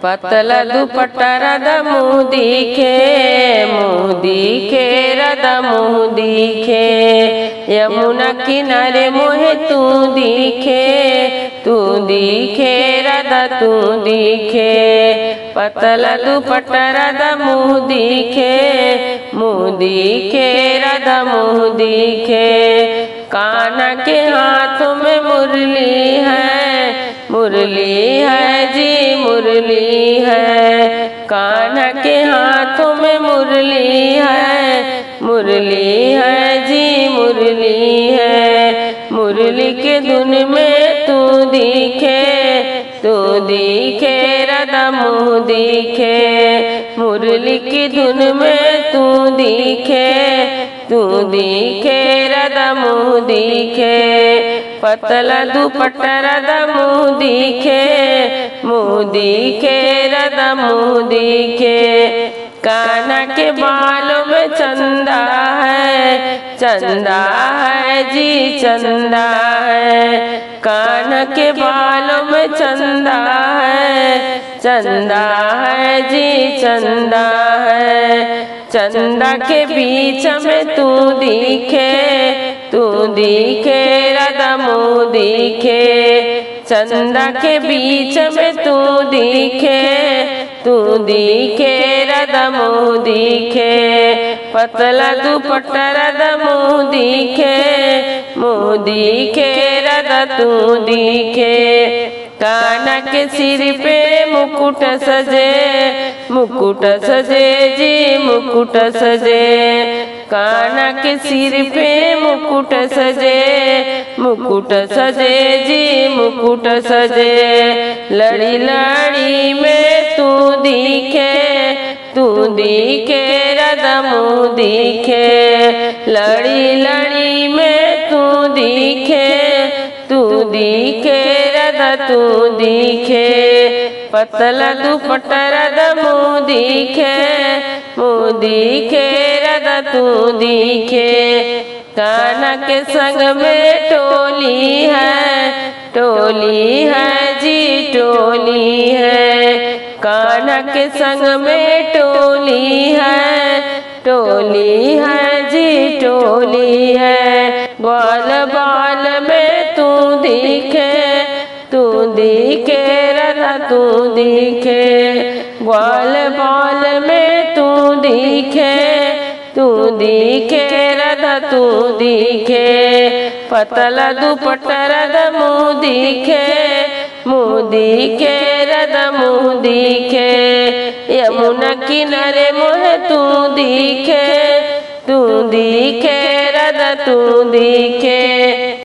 पतला दुपट्टा रद मुँह दिखे रद मुँह दिखे यमुना किनारे मोहे तू दिखे रद तू दिखे पतला दुपट्टा रद मुँह दिखे रद मुँह दिखे कान्हा के हाथों में मुरली है जी मुरली है कान्हा के हाथों में मुरली है जी मुरली है मुरली के धुन में तू दिखे रद मुँह दिखे मुरली की धुन में तू दिखे रद मुँह दिखे पतला दुपट्टा रद मुँह दिखे रद मुँह दिखे कान्हा के बालों में चंदा है जी चंदा है कान्हा के बालों में चंदा है जी चंदा है चंदा के बीच में तू दिखे रद मुँह दिखे चंदा के बीच में तू दिखे रद मुँह दिखे पतला दुपट्टा रद मुँह दिखे रद तू दिखे कान्हा के सिर पे मुकुट सजे जी मुकुट सजे कान्हा के सिर पे मुकुट सजे जी मुकुट सजे लड़ी लड़ी में तू दिखे रद मुँह दिखे लड़ी लड़ी में तू दिखे रद तू दिखे पतला दुपट्टा रद मुँह दिखे रद तू दिखे कान्हा के संग में टोली है जी टोली है कान्हा के संग में टोली है जी टोली है बाल बाल में तू दिखे रद तू दिखे बाल बाल में तू दिखे रद तू दिखे पतला दुपट्टा रद मुँह दिखे रद मुँह दिखे यमुना किनारे मोहे तू दिखे रद तू दिखे।